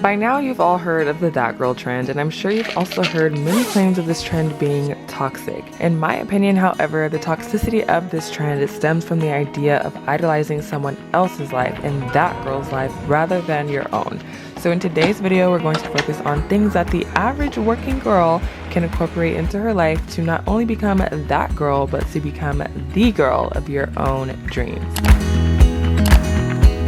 By now, you've all heard of the that girl trend, and I'm sure you've also heard many claims of this trend being toxic. In my opinion, however, the toxicity of this trend stems from the idea of idolizing someone else's life and that girl's life rather than your own. So in today's video, we're going to focus on things that the average working girl can incorporate into her life to not only become that girl, but to become the girl of your own dreams.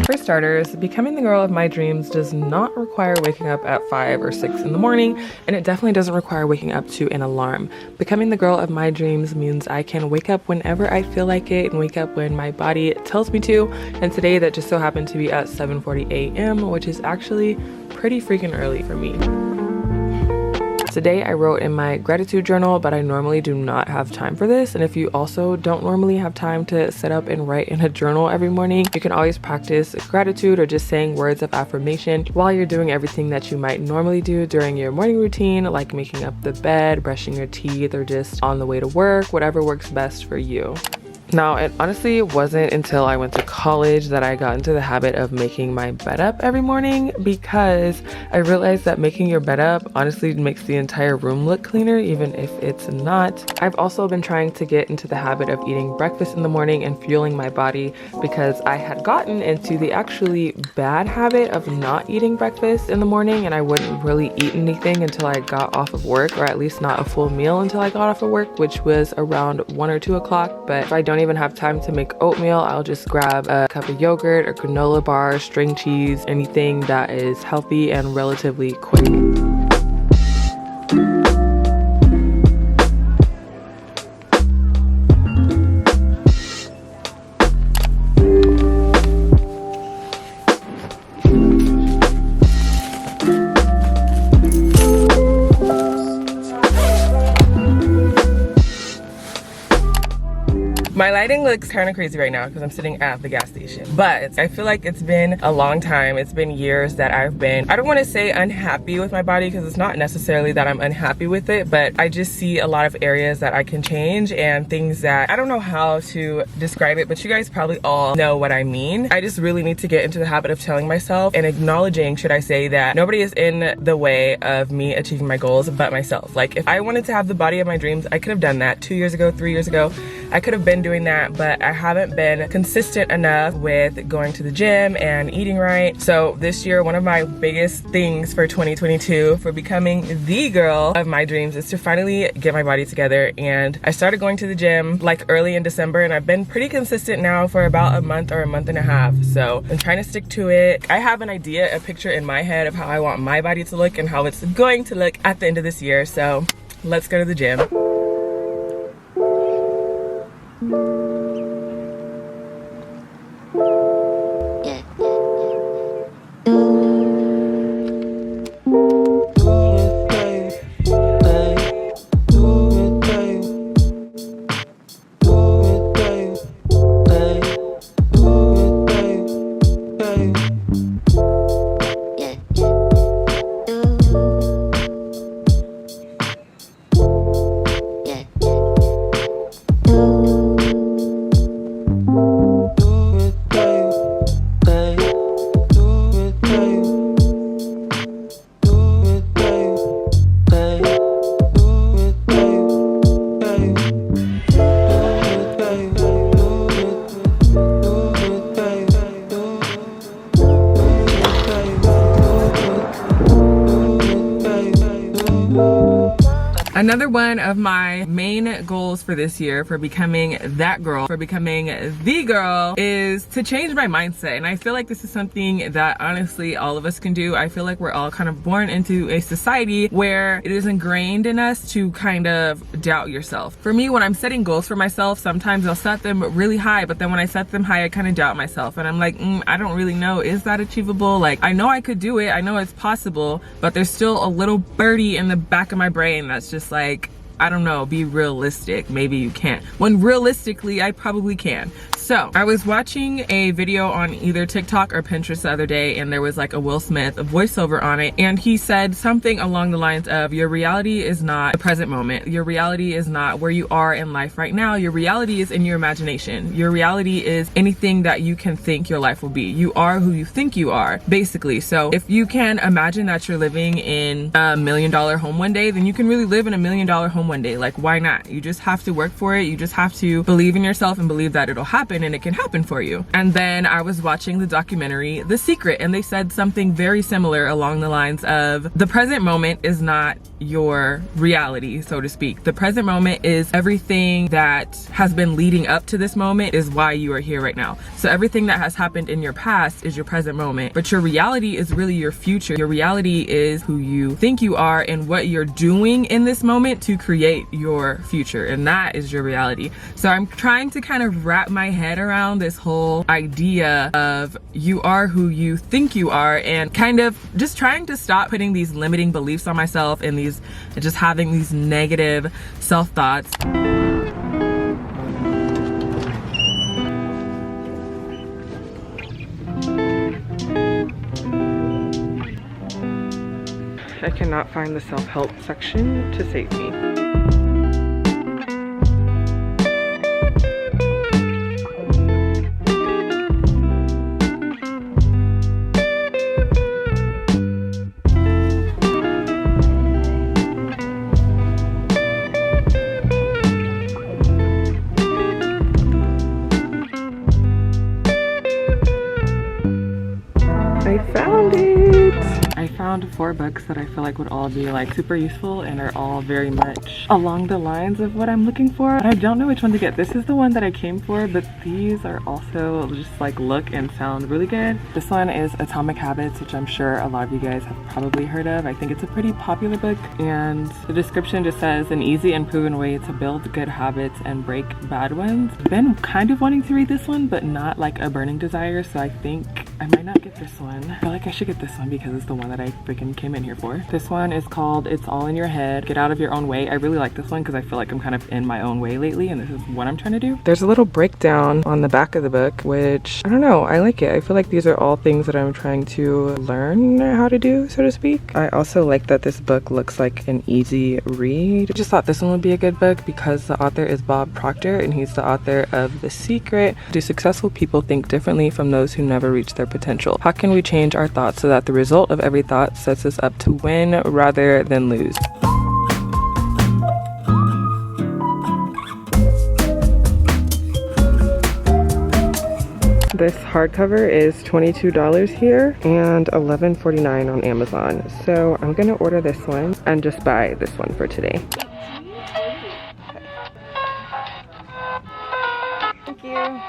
For starters, becoming the girl of my dreams does not require waking up at 5 or 6 in the morning, and it definitely doesn't require waking up to an alarm. Becoming the girl of my dreams means I can wake up whenever I feel like it and wake up when my body tells me to, and today that just so happened to be at 7:40 a.m., which is actually pretty freaking early for me. Today I wrote in my gratitude journal, but I normally do not have time for this. And if you also don't normally have time to sit up and write in a journal every morning, you can always practice gratitude or just saying words of affirmation while you're doing everything that you might normally do during your morning routine, like making up the bed, brushing your teeth, or just on the way to work, whatever works best for you. Now, it honestly wasn't until I went to college that I got into the habit of making my bed up every morning, because I realized that making your bed up honestly makes the entire room look cleaner, even if it's not. I've also been trying to get into the habit of eating breakfast in the morning and fueling my body, because I had gotten into the actually bad habit of not eating breakfast in the morning, and I wouldn't really eat anything until I got off of work, or at least not a full meal until I got off of work, which was around 1 or 2 o'clock. But if I don't even have time to make oatmeal, I'll just grab a cup of yogurt or granola bar, string cheese, anything that is healthy and relatively quick. My lighting looks kind of crazy right now because I'm sitting at the gas station, but I feel like it's been a long time. It's been years that I've been, I don't want to say unhappy with my body, because it's not necessarily that I'm unhappy with it, but I just see a lot of areas that I can change and things that I don't know how to describe it, but you guys probably all know what I mean. I just really need to get into the habit of telling myself and acknowledging, should I say, that nobody is in the way of me achieving my goals but myself. Like, if I wanted to have the body of my dreams, I could have done that 2 years ago, 3 years ago. I could have been doing that, but I haven't been consistent enough with going to the gym and eating right. So this year, one of my biggest things for 2022 for becoming the girl of my dreams is to finally get my body together. And I started going to the gym like early in December, and I've been pretty consistent now for about a month or a month and a half. So I'm trying to stick to it. I have an idea, a picture in my head of how I want my body to look and how it's going to look at the end of this year. So let's go to the gym. Another one of my main goals for this year, for becoming that girl, for becoming the girl, is to change my mindset. And I feel like this is something that honestly all of us can do. I feel like we're all kind of born into a society where it is ingrained in us to kind of doubt yourself. For me, when I'm setting goals for myself, sometimes I'll set them really high, but then when I set them high, I kind of doubt myself. And I'm like, I don't really know, is that achievable? Like, I know I could do it, I know it's possible, but there's still a little birdie in the back of my brain that's just like, I don't know, be realistic. Maybe you can't. When realistically, I probably can. So I was watching a video on either TikTok or Pinterest the other day, and there was like a Will Smith voiceover on it, and he said something along the lines of, your reality is not the present moment. Your reality is not where you are in life right now. Your reality is in your imagination. Your reality is anything that you can think your life will be. You are who you think you are, basically. So if you can imagine that you're living in $1 million home one day, then you can really live in $1 million home one day. Like, why not? You just have to work for it. You just have to believe in yourself and believe that it'll happen, and it can happen for you. And then I was watching the documentary The Secret, and they said something very similar along the lines of, the present moment is not your reality, so to speak. The present moment is everything that has been leading up to this moment is why you are here right now. So everything that has happened in your past is your present moment, but your reality is really your future. Your reality is who you think you are and what you're doing in this moment to create your future, and that is your reality. So I'm trying to kind of wrap my head around this whole idea of you are who you think you are, and kind of just trying to stop putting these limiting beliefs on myself and just having these negative self-thoughts. I cannot find the self-help section to save me. I found it! I found 4 books that I feel like would all be like super useful and are all very much along the lines of what I'm looking for. I don't know which one to get. This is the one that I came for, but these are also just like look and sound really good. This one is Atomic Habits, which I'm sure a lot of you guys have probably heard of. I think it's a pretty popular book, and the description just says, an easy and proven way to build good habits and break bad ones. I've been kind of wanting to read this one, but not like a burning desire, so I think I might not get this one. I feel like I should get this one because it's the one that I freaking came in here for. This one is called It's All in Your Head, Get Out of Your Own Way. I really like this one because I feel like I'm kind of in my own way lately, and this is what I'm trying to do. There's a little breakdown on the back of the book, which I don't know, I like it. I feel like these are all things that I'm trying to learn how to do, so to speak. I also like that this book looks like an easy read. I just thought this one would be a good book because the author is Bob Proctor, and he's the author of The Secret. Do successful people think differently from those who never reach their potential? How can we change our thoughts so that the result of every thought sets us up to win rather than lose? This hardcover is $22 here and $11.49 on Amazon. So I'm gonna order this one and just buy this one for today. Thank you.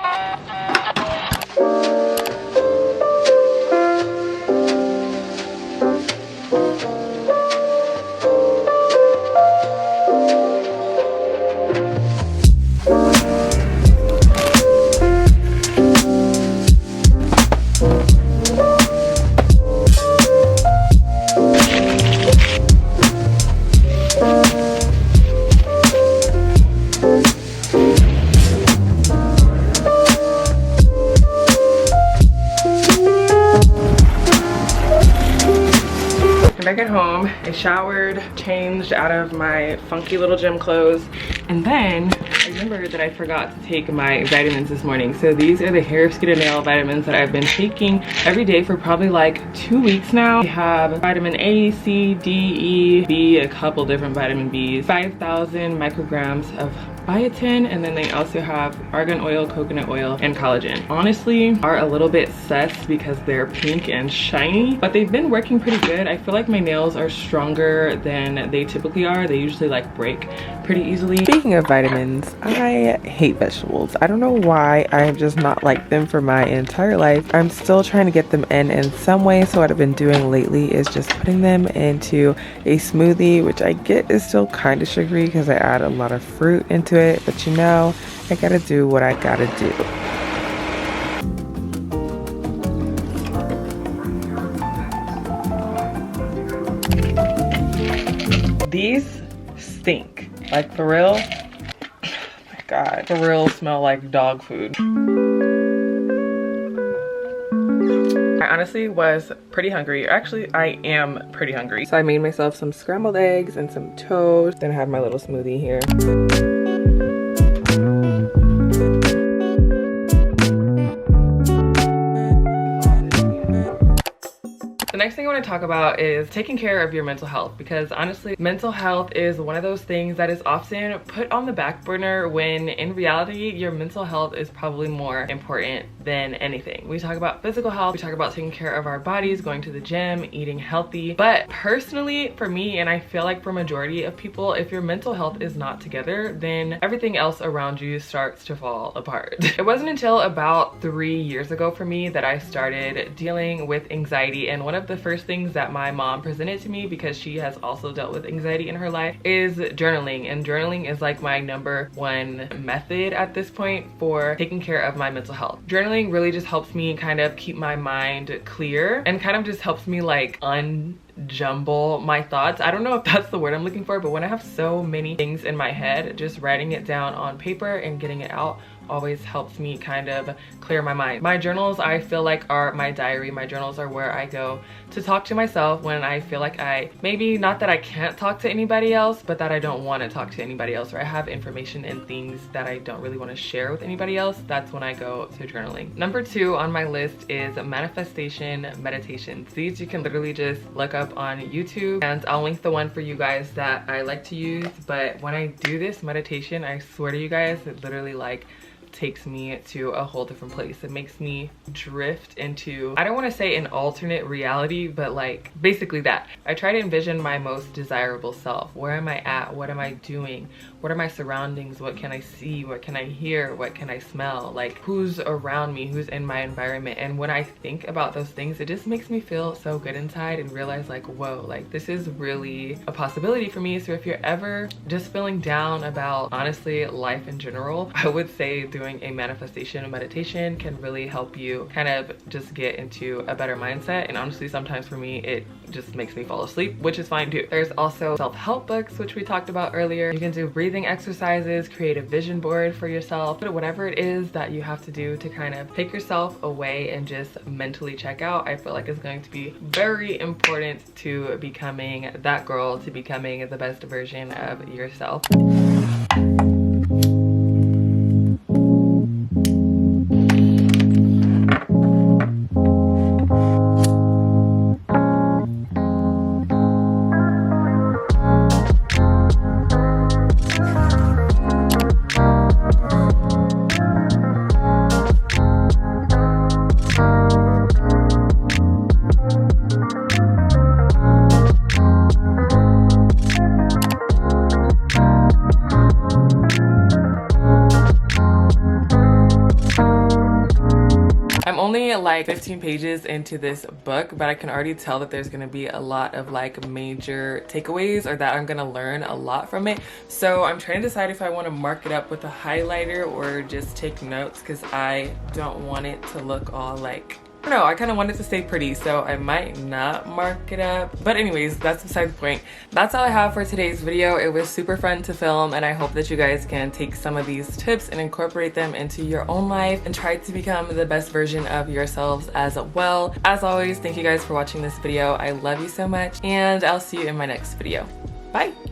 Back at home, I showered, changed out of my funky little gym clothes, and then I remembered that I forgot to take my vitamins this morning. So these are the hair, skin, and nail vitamins that I've been taking every day for probably like 2 weeks now. I have vitamin A, C, D, E, B, a couple different vitamin Bs, 5,000 micrograms of biotin, and then they also have argan oil, coconut oil, and collagen. Honestly, are a little bit sus because they're pink and shiny, but they've been working pretty good. I feel like my nails are stronger than they typically are. They usually like break pretty easily. Speaking of vitamins, I hate vegetables. I don't know why. I have just not liked them for my entire life. I'm still trying to get them in some way, so what I've been doing lately is just putting them into a smoothie, which I get is still kind of sugary because I add a lot of fruit into it, but you know, I gotta do what I gotta do. These stink, like for real. Oh my God, for real smell like dog food. I honestly was pretty hungry. Actually, I am pretty hungry. So I made myself some scrambled eggs and some toast. Then I have my little smoothie here. The next thing I want to talk about is taking care of your mental health, because honestly, mental health is one of those things that is often put on the back burner when in reality, your mental health is probably more important than anything. We talk about physical health, we talk about taking care of our bodies, going to the gym, eating healthy. But personally, for me, and I feel like for majority of people, if your mental health is not together, then everything else around you starts to fall apart. It wasn't until about 3 years ago for me that I started dealing with anxiety, and one of the first things that my mom presented to me, because she has also dealt with anxiety in her life, is journaling. And journaling is like my _1 method at this point for taking care of my mental health. Journaling really just helps me kind of keep my mind clear and kind of just helps me like unjumble my thoughts. I don't know if that's the word I'm looking for, but when I have so many things in my head, just writing it down on paper and getting it out always helps me kind of clear my mind. My journals, I feel like, are my diary. My journals are where I go to talk to myself when I feel like maybe not that I can't talk to anybody else, but that I don't want to talk to anybody else, or I have information and things that I don't really want to share with anybody else. That's when I go to journaling. Number 2 on my list is manifestation meditations. These you can literally just look up on YouTube, and I'll link the one for you guys that I like to use. But when I do this meditation, I swear to you guys, it literally like takes me to a whole different place. It makes me drift into, I don't want to say an alternate reality, but like basically that. I try to envision my most desirable self. Where am I at? What am I doing? What are my surroundings? What can I see? What can I hear? What can I smell? Like, who's around me? Who's in my environment? And when I think about those things, it just makes me feel so good inside and realize like, whoa, like this is really a possibility for me. So if you're ever just feeling down about honestly life in general, I would say doing a manifestation meditation can really help you kind of just get into a better mindset. And honestly, sometimes for me, it just makes me fall asleep, which is fine too. There's also self-help books, which we talked about earlier. You can do breathing exercises, create a vision board for yourself, but whatever it is that you have to do to kind of take yourself away and just mentally check out, I feel like is going to be very important to becoming that girl, to becoming the best version of yourself. I'm only like 15 pages into this book, but I can already tell that there's gonna be a lot of like major takeaways, or that I'm gonna learn a lot from it. So I'm trying to decide if I want to mark it up with a highlighter or just take notes, because I don't want it to look all like, I don't know, I kind of want it to stay pretty, so I might not mark it up. But anyways, that's beside the point. That's all I have for today's video. It was super fun to film, and I hope that you guys can take some of these tips and incorporate them into your own life and try to become the best version of yourselves as well. As always, thank you guys for watching this video. I love you so much, and I'll see you in my next video. Bye!